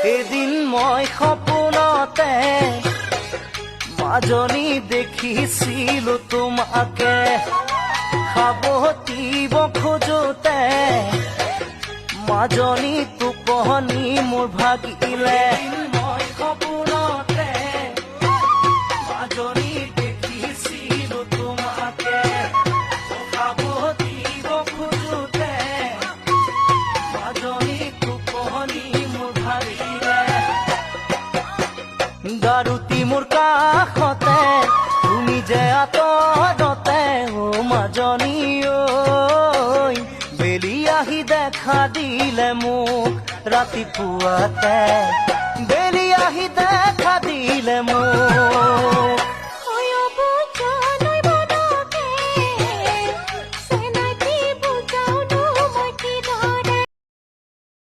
এদিন মই সপোনতে মাজনী দেখিছিলো তোমাকে, সাৱটিব খোজোতে মাজনী টোপনি মোৰ ভাগিলে। মই সপোনতে মাজনী দেখিছিলো তোমাকে, সাৱটিব খোজোতে মাজনী টোপনি মোৰ ভাগিলে। গাৰুটি মোৰ কাষতে তুমি যে আঁতৰতে, অ মাজনী ঐ বেলি আহি দেখা দিলে মোক ৰাতিপুৱাতে, বেলি আহি দেখা দিলে মোক।